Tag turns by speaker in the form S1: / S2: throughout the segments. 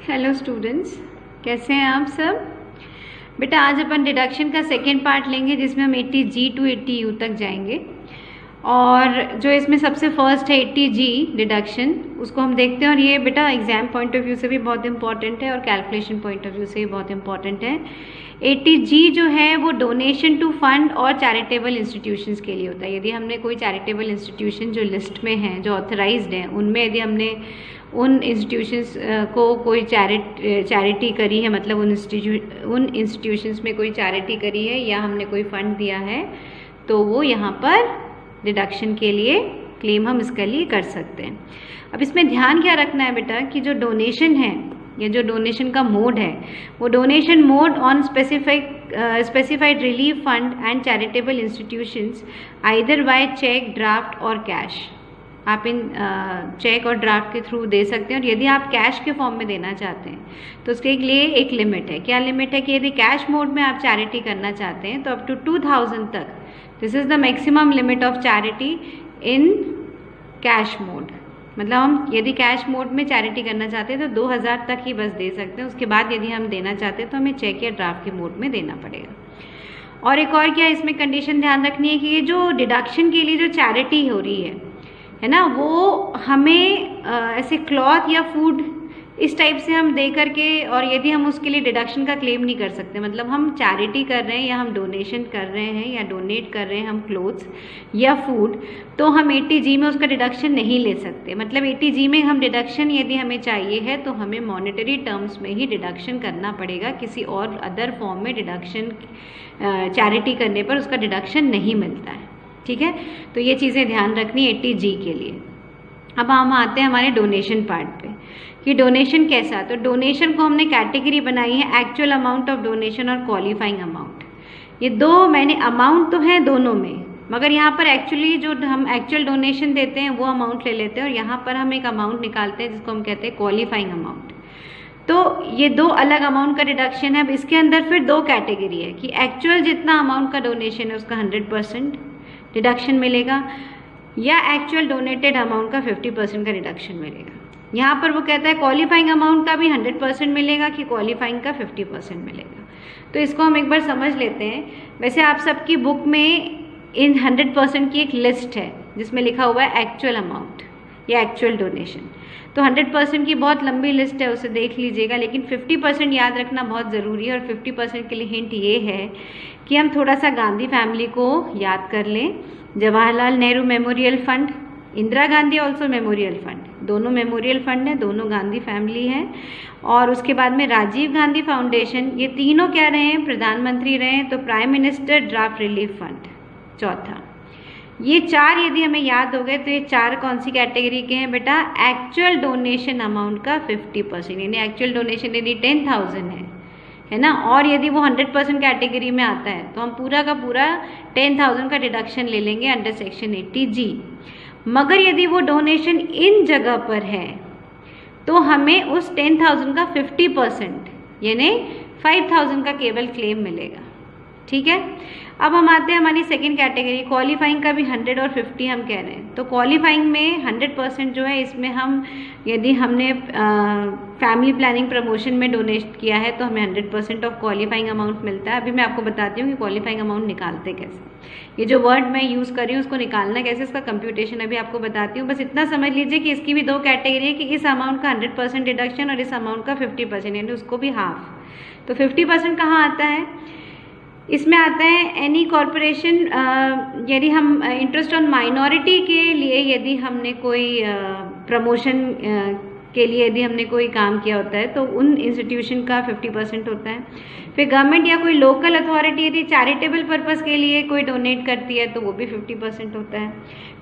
S1: Hello students, कैसे हैं आप सब। बेटा आज अपन डिडक्शन का सेकेंड पार्ट लेंगे जिसमें हम 80G टू 80U तक जाएंगे। और जो इसमें सबसे फर्स्ट है 80G डिडक्शन, उसको हम देखते हैं। और ये बेटा एग्जाम पॉइंट ऑफ व्यू से भी बहुत इंपॉर्टेंट है और कैलकुलेशन पॉइंट ऑफ व्यू से भी बहुत इंपॉर्टेंट है। 80G जो है वो डोनेशन टू फंड और चैरिटेबल इंस्टीट्यूशंस के लिए होता है। यदि हमने कोई चैरिटेबल इंस्टीट्यूशन जो लिस्ट में हैं, जो ऑथराइज्ड हैं, उनमें यदि हमने उन इंस्टीट्यूशंस को कोई चैरिटी करी है, मतलब उन इंस्टीट्यूशंस में कोई चैरिटी करी है या हमने कोई फंड दिया है, तो वो यहाँ पर डिडक्शन के लिए क्लेम हम इसके लिए कर सकते हैं। अब इसमें ध्यान क्या रखना है बेटा कि जो डोनेशन है या जो डोनेशन का मोड है, वो donation mode on specified relief fund and charitable institutions either by cheque, draft और कैश। आप इन चेक और ड्राफ्ट के थ्रू दे सकते हैं। और यदि आप कैश के फॉर्म में देना चाहते हैं तो उसके लिए एक लिमिट है। क्या लिमिट है कि यदि कैश मोड में आप चैरिटी करना चाहते हैं तो अप टू 2000 तक, this is the maximum limit of charity in cash mode. मतलब हम यदि कैश मोड में चैरिटी करना चाहते हैं तो 2000 तक ही बस दे सकते हैं। उसके बाद यदि हम देना चाहते हैं तो हमें चेक या ड्राफ्ट के मोड में देना पड़ेगा। और एक और क्या इसमें कंडीशन ध्यान रखनी है कि ये जो डिडक्शन के लिए जो चैरिटी हो रही है ना, वो हमें ऐसे क्लॉथ या फूड इस टाइप से हम दे करके, और यदि हम उसके लिए डिडक्शन का क्लेम नहीं कर सकते, मतलब हम चैरिटी कर रहे हैं या हम डोनेशन कर रहे हैं या डोनेट कर रहे हैं हम क्लोथ्स या फूड, तो हम 80G में उसका डिडक्शन नहीं ले सकते। मतलब 80G में हम डिडक्शन यदि हमें चाहिए है तो हमें मॉनेटरी टर्म्स में ही डिडक्शन करना पड़ेगा। किसी और अदर फॉर्म में डिडक्शन चैरिटी करने पर उसका डिडक्शन नहीं मिलता है। ठीक है, तो ये चीज़ें ध्यान रखनी 80G के लिए। अब हम आते हैं हमारे डोनेशन पार्ट पे कि डोनेशन कैसा। तो डोनेशन को हमने कैटेगरी बनाई है एक्चुअल अमाउंट ऑफ डोनेशन और क्वालिफाइंग अमाउंट। ये दो मैंने अमाउंट तो है दोनों में, मगर यहाँ पर एक्चुअली जो हम एक्चुअल डोनेशन देते हैं वो अमाउंट ले लेते हैं और यहाँ पर हम एक अमाउंट निकालते हैं जिसको हम कहते हैं क्वालिफाइंग अमाउंट। तो ये दो अलग अमाउंट का डिडक्शन है। अब इसके अंदर फिर दो कैटेगरी है कि एक्चुअल जितना अमाउंट का डोनेशन है उसका 100% डिडक्शन मिलेगा या एक्चुअल डोनेटेड अमाउंट का 50% का डिडक्शन मिलेगा। यहाँ पर वो कहता है क्वालिफाइंग अमाउंट का भी 100% मिलेगा कि क्वालिफाइंग का 50% मिलेगा। तो इसको हम एक बार समझ लेते हैं। वैसे आप सबकी बुक में इन 100% की एक लिस्ट है जिसमें लिखा हुआ है एक्चुअल अमाउंट या एक्चुअल डोनेशन। तो 100% की बहुत लंबी लिस्ट है, उसे देख लीजिएगा। लेकिन 50% याद रखना बहुत ज़रूरी है। और 50% के लिए हिंट ये है कि हम थोड़ा सा गांधी फैमिली को याद कर लें। Jawaharlal Nehru memorial fund, Indira Gandhi also memorial fund, दोनों मेमोरियल फंड हैं, दोनों गांधी फैमिली हैं। और उसके बाद में राजीव गांधी फाउंडेशन, ये तीनों क्या रहे हैं, प्रधानमंत्री रहे हैं। तो prime minister draft relief fund चौथा। ये चार यदि हमें याद हो गए तो ये चार कौन सी कैटेगरी के हैं बेटा, एक्चुअल डोनेशन अमाउंट का 50%। यानी एक्चुअल डोनेशन यदि 10,000 है ना, और यदि वो 100% कैटेगरी में आता है तो हम पूरा का पूरा 10,000 का डिडक्शन ले लेंगे अंडर सेक्शन 80G। मगर यदि वो डोनेशन इन जगह पर है तो हमें उस 10,000 का 50% यानी 5,000 का केवल क्लेम मिलेगा। ठीक है, अब हम आते हैं हमारी सेकंड कैटेगरी, क्वालिफाइंग का भी 100 और 50 हम कह रहे हैं। तो क्वालिफाइंग में 100% जो है, इसमें हम यदि हमने फैमिली प्लानिंग प्रमोशन में डोनेट किया है तो हमें 100% ऑफ क्वालिफाइंग अमाउंट मिलता है। अभी मैं आपको बताती हूँ कि क्वालिफाइंग अमाउंट निकालते कैसे। ये जो वर्ड मैं यूज़ कर रही हूँ उसको निकालना कैसे, इसका कंप्यूटेशन अभी आपको बताती हूँ। बस इतना समझ लीजिए कि इसकी भी दो कैटेगरी है कि इस अमाउंट का 100% डिडक्शन और इस अमाउंट का 50%, यानी उसको भी हाफ। तो 50% कहाँ आता है, इसमें आता है एनी कॉरपोरेशन, यदि हम इंटरेस्ट ऑन माइनॉरिटी के लिए यदि हमने कोई प्रमोशन के लिए यदि हमने कोई काम किया होता है तो उन इंस्टीट्यूशन का 50% होता है। फिर गवर्नमेंट या कोई लोकल अथॉरिटी यदि चैरिटेबल पर्पस के लिए कोई डोनेट करती है तो वो भी 50% होता है।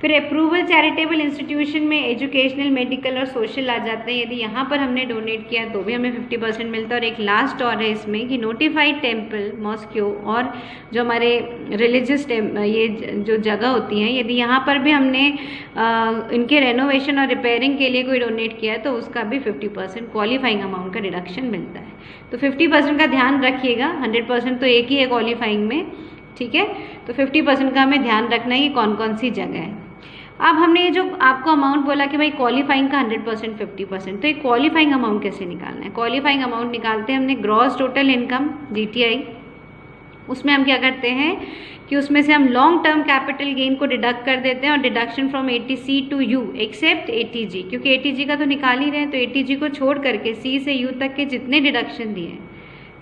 S1: फिर अप्रूवल चैरिटेबल इंस्टीट्यूशन में एजुकेशनल, मेडिकल और सोशल आ जाते हैं। यदि यहाँ पर हमने डोनेट किया तो भी हमें 50% मिलता है। और एक लास्ट और है इसमें कि नोटिफाइड टेम्पल, मॉस्क्यू और जो हमारे रिलीजियस ये जो जगह होती हैं, यदि यहाँ पर भी हमने इनके रेनोवेशन और रिपेयरिंग के लिए कोई डोनेट किया है तो उसका भी 50% क्वालिफाइंग अमाउंट का डिडक्शन मिलता है। तो 50% का ध्यान रखिएगा, 100% तो एक ही है क्वालिफाइंग में। ठीक है, तो 50% का हमें ध्यान रखना है कि कौन कौन सी जगह है। अब हमने ये जो आपको अमाउंट बोला कि भाई क्वालिफाइंग का 100% 50%, तो ये क्वालिफाइंग अमाउंट कैसे निकालना है? क्वालिफाइंग अमाउंट निकालते हैं हमने ग्रॉस टोटल इनकम GTI। उसमें हम क्या करते हैं कि उसमें से हम लॉन्ग टर्म कैपिटल गेन को डिडक्ट कर देते हैं और deduction from ATC to U except ATG, क्योंकि ATG का तो निकाल ही रहे हैं, तो ATG को छोड़ करके C से U तक के जितने डिडक्शन दिए हैं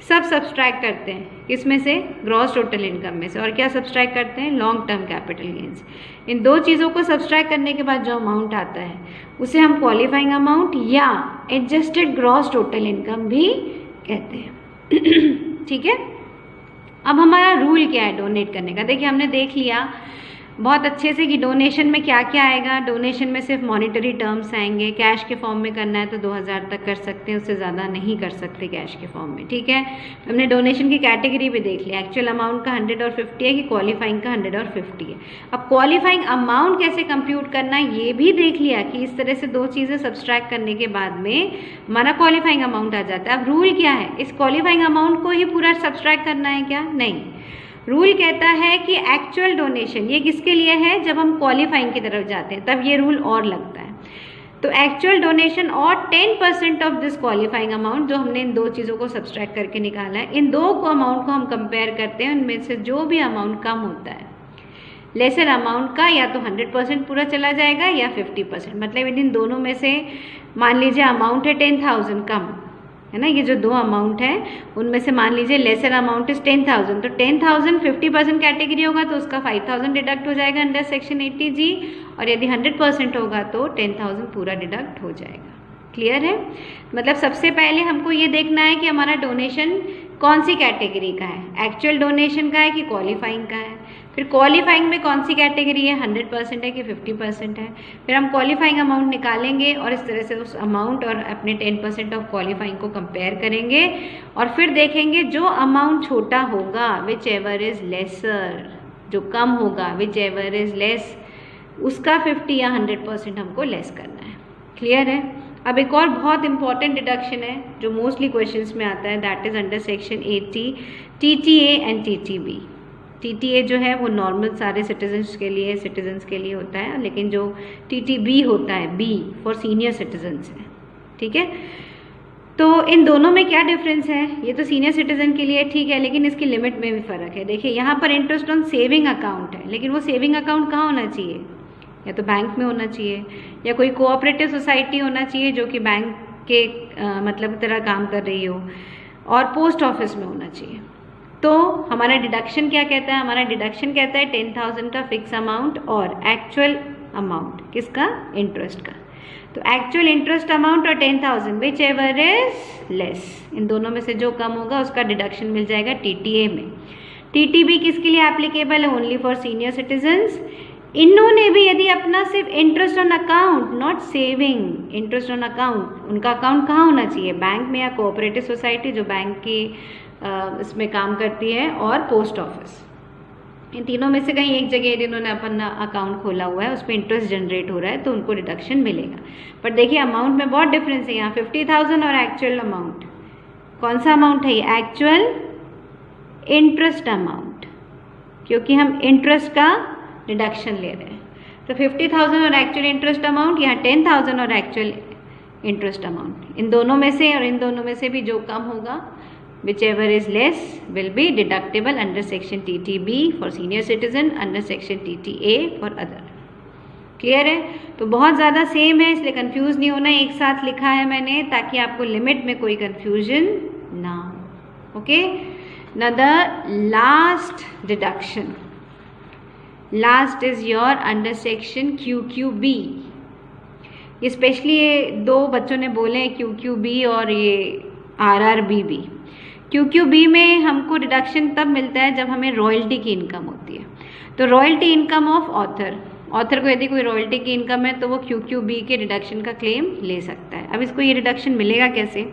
S1: सब सब्सट्रैक्ट करते हैं किसमें से? ग्रॉस टोटल इनकम में से। और क्या सब्सट्रैक्ट करते हैं? Long term capital gains. इन दो चीज़ों को सब्सट्रैक्ट करने के बाद जो अमाउंट आता है उसे हम क्वालिफाइंग अमाउंट या एडजस्टेड ग्रॉस टोटल इनकम भी कहते हैं। ठीक है, अब हमारा रूल क्या है डोनेट करने का? देखिए हमने देख लिया बहुत अच्छे से कि डोनेशन में क्या क्या आएगा। डोनेशन में सिर्फ मॉनिटरी टर्म्स आएंगे, कैश के फॉर्म में करना है तो 2000 तक कर सकते हैं, उससे ज़्यादा नहीं कर सकते कैश के फॉर्म में। ठीक है, हमने डोनेशन की कैटेगरी भी देख लिया, एक्चुअल अमाउंट का 100 और 50 है कि क्वालिफाइंग का 100 और 50 है। अब क्वालिफाइंग अमाउंट कैसे कंप्यूट करना है ये भी देख लिया कि इस तरह से दो चीज़ें सब्सट्रैक्ट करने के बाद में हमारा क्वालिफाइंग अमाउंट आ जाता है। अब रूल क्या है? इस क्वालिफाइंग अमाउंट को ही पूरा सब्सट्रैक्ट करना है क्या? नहीं, रूल कहता है कि एक्चुअल डोनेशन ये किसके लिए है? जब हम क्वालिफाइंग की तरफ जाते हैं तब ये रूल और लगता है। तो एक्चुअल डोनेशन और 10% ऑफ दिस क्वालिफाइंग अमाउंट जो हमने इन दो चीज़ों को सब्सट्रैक्ट करके निकाला है, इन दो को अमाउंट को हम कंपेयर करते हैं, उनमें से जो भी अमाउंट कम होता है लेसर अमाउंट का या तो 100% पूरा चला जाएगा या 50%। मतलब इन दोनों में से मान लीजिए अमाउंट है 10,000 कम है ना, ये जो दो अमाउंट है उनमें से मान लीजिए लेसर अमाउंट इज 10,000, तो 10,000 50% कैटेगरी होगा तो उसका 5,000 डिडक्ट हो जाएगा अंडर सेक्शन 80G, और यदि 100% होगा तो 10,000 पूरा डिडक्ट हो जाएगा। क्लियर है? मतलब सबसे पहले हमको ये देखना है कि हमारा डोनेशन कौन सी कैटेगरी का है, एक्चुअल डोनेशन का है कि क्वालिफाइंग का है। फिर क्वालिफाइंग में कौन सी कैटेगरी है, 100% है कि 50% है। फिर हम क्वालिफाइंग अमाउंट निकालेंगे और इस तरह से उस अमाउंट और अपने 10% ऑफ क्वालिफाइंग को कंपेयर करेंगे और फिर देखेंगे जो अमाउंट छोटा होगा विच एवर इज लेसर, जो कम होगा विच एवर इज लेस, उसका 50 या 100% हमको लेस करना है। क्लियर है? अब एक और बहुत इंपॉर्टेंट डिडक्शन है जो मोस्टली क्वेश्चंस में आता है, that is under section 80 TTA and TTB। TTA जो है वो नॉर्मल सारे सिटीजन्स के लिए होता है, लेकिन जो TTB होता है B फॉर सीनियर सिटीजन्स है। ठीक है, तो इन दोनों में क्या डिफरेंस है? ये तो सीनियर सिटीजन के लिए ठीक है, लेकिन इसकी लिमिट में भी फ़र्क है। देखिए यहाँ पर इंटरेस्ट ऑन सेविंग अकाउंट है, लेकिन वो सेविंग अकाउंट कहाँ होना चाहिए? या तो बैंक में होना चाहिए या कोई कोऑपरेटिव सोसाइटी होना चाहिए जो कि बैंक के मतलब तरह काम कर रही हो, और पोस्ट ऑफिस में होना चाहिए। तो हमारा डिडक्शन क्या कहता है? हमारा डिडक्शन कहता है 10,000 का फिक्स अमाउंट और एक्चुअल अमाउंट किसका? इंटरेस्ट का। तो एक्चुअल इंटरेस्ट अमाउंट और 10,000 विच एवर इज लेस, इन दोनों में से जो कम होगा उसका डिडक्शन मिल जाएगा TTA में। TTB किसके लिए एप्लीकेबल है? Only for senior citizens. इन्होंने भी यदि अपना सिर्फ interest on account, not saving, interest on account, उनका अकाउंट कहाँ होना चाहिए? बैंक में या कोऑपरेटिव सोसाइटी जो बैंक की इसमें काम करती है, और पोस्ट ऑफिस। इन तीनों में से कहीं एक जगह यदि उन्होंने अपना अकाउंट खोला हुआ है, उस पर इंटरेस्ट जनरेट हो रहा है, तो उनको डिडक्शन मिलेगा। पर देखिए अमाउंट में बहुत डिफरेंस है यहाँ 50,000 और एक्चुअल अमाउंट। कौन सा अमाउंट है ये? एक्चुअल इंटरेस्ट अमाउंट, क्योंकि हम इंटरेस्ट का डिडक्शन ले रहे हैं। तो 50,000 और एक्चुअल इंटरेस्ट अमाउंट, यहाँ 10,000 और एक्चुअल इंटरेस्ट अमाउंट। इन दोनों में से और इन दोनों में से भी जो कम होगा whichever is less will be deductible under section TTB for senior citizen, under section TTA for other। Clear है? तो बहुत ज़्यादा सेम है, इसलिए कंफ्यूज नहीं होना, एक साथ लिखा है मैंने ताकि आपको लिमिट में कोई कंफ्यूजन ना हो। Okay, now the last deduction, last is your under section QQB। ये स्पेशली ये दो बच्चों ने बोले QQB और ये RRB भी। QQB में हमको डिडक्शन तब मिलता है जब हमें रॉयल्टी की इनकम होती है। तो रॉयल्टी इनकम ऑफ ऑथर को यदि कोई रॉयल्टी की इनकम है तो वो QQB के डिडक्शन का क्लेम ले सकता है। अब इसको ये डिडक्शन मिलेगा कैसे?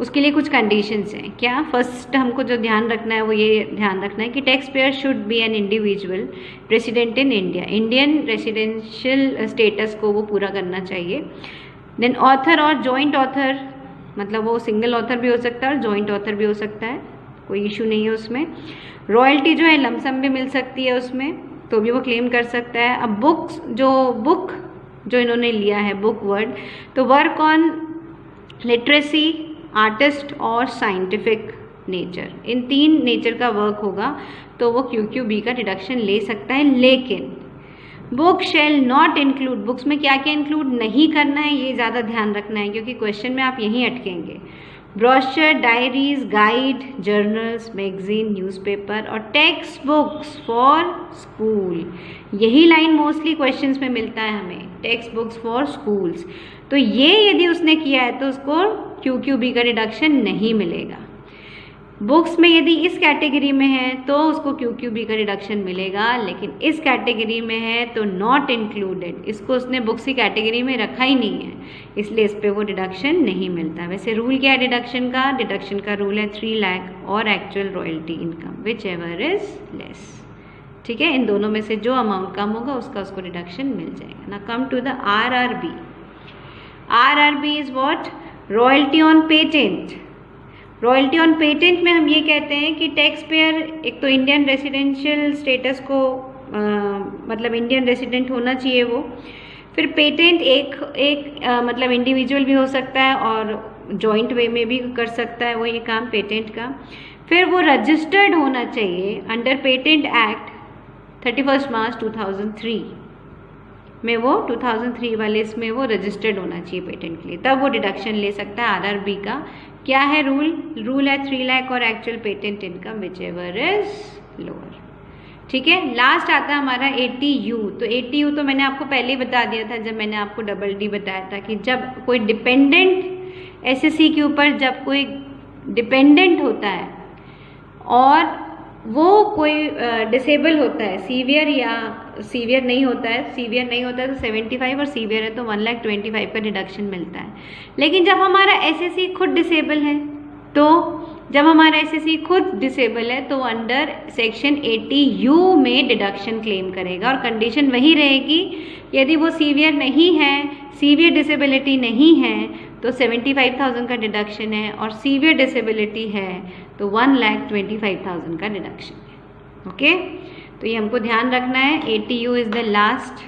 S1: उसके लिए कुछ कंडीशंस हैं। क्या? फर्स्ट हमको जो ध्यान रखना है वो ये ध्यान रखना है कि tax payer should be an individual resident in India, Indian residential status को वो पूरा करना चाहिए। देन ऑथर और जॉइंट ऑथर, मतलब वो सिंगल ऑथर भी हो सकता है और जॉइंट ऑथर भी हो सकता है, कोई इशू नहीं है उसमें। रॉयल्टी जो है लमसम भी मिल सकती है उसमें, तो भी वो क्लेम कर सकता है। अब बुक जो इन्होंने लिया है बुक वर्ड, तो वर्क ऑन लिटरेसी, आर्टिस्ट और साइंटिफिक नेचर, इन 3 नेचर का वर्क होगा तो वो QQB का डिडक्शन ले सकता है। लेकिन book shall not include, books में क्या क्या इंक्लूड नहीं करना है ये ज़्यादा ध्यान रखना है, क्योंकि क्वेश्चन में आप यहीं अटकेंगे। Brochure, diaries, guide, journals, magazine, newspaper और टेक्स्ट बुक्स फॉर स्कूल, यही लाइन मोस्टली क्वेश्चंस में मिलता है हमें, टेक्स्ट बुक्स फॉर स्कूल्स। तो ये यदि उसने किया है तो उसको QQB का डिडक्शन नहीं मिलेगा। बुक्स में यदि इस कैटेगरी में है तो उसको QQB का डिडक्शन मिलेगा, लेकिन इस कैटेगरी में है तो नॉट इंक्लूडेड, इसको उसने बुक्स की कैटेगरी में रखा ही नहीं है, इसलिए इस पे वो डिडक्शन नहीं मिलता। वैसे रूल क्या है डिडक्शन का? डिडक्शन का रूल है 3 लाख और actual royalty income which ever is less. ठीक है, इन दोनों में से जो अमाउंट कम होगा उसको डिडक्शन मिल जाएगा। ना come to the RRB। RRB is what? Royalty on patent. Royalty on patent में हम ये कहते हैं कि टैक्स पेयर एक तो इंडियन रेसिडेंशियल स्टेटस को मतलब इंडियन रेसिडेंट होना चाहिए वो, फिर पेटेंट एक मतलब इंडिविजुअल भी हो सकता है और जॉइंट वे में भी कर सकता है वो ये काम पेटेंट का। फिर वो रजिस्टर्ड होना चाहिए अंडर पेटेंट एक्ट 31 मार्च 2003 में, वो 2003 वाले इसमें वो रजिस्टर्ड होना चाहिए पेटेंट के लिए, तब वो डिडक्शन ले सकता है RRB का। क्या है रूल है 3 लाख और actual patent income which ever is lower. ठीक है, लास्ट आता है हमारा ATU। तो ATU तो मैंने आपको पहले ही बता दिया था जब मैंने आपको DD बताया था कि जब कोई डिपेंडेंट SSC के ऊपर जब कोई डिपेंडेंट होता है और वो कोई डिसेबल होता है, सीवियर या सीवियर नहीं होता है, तो 75 और सीवियर है तो 1,25,000 का डिडक्शन मिलता है। लेकिन जब हमारा SSC खुद डिसेबल है तो अंडर सेक्शन 80U में डिडक्शन क्लेम करेगा, और कंडीशन वही रहेगी, यदि वो सीवियर नहीं है, सीवियर डिसेबिलिटी नहीं है तो 75,000 का डिडक्शन है, और सीवियर डिसेबिलिटी है तो 1,25,000 का डिडक्शन है। ओके, तो ये हमको ध्यान रखना है। ATU is the last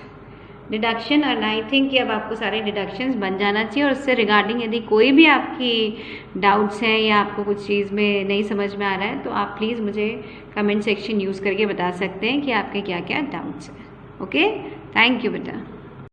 S1: deduction, और आई थिंक कि अब आपको सारे डिडक्शंस बन जाना चाहिए। और उससे रिगार्डिंग यदि कोई भी आपकी डाउट्स हैं या आपको कुछ चीज़ में नहीं समझ में आ रहा है तो आप प्लीज़ मुझे कमेंट सेक्शन यूज़ करके बता सकते हैं कि आपके क्या क्या डाउट्स हैं। ओके, थैंक यू बेटा।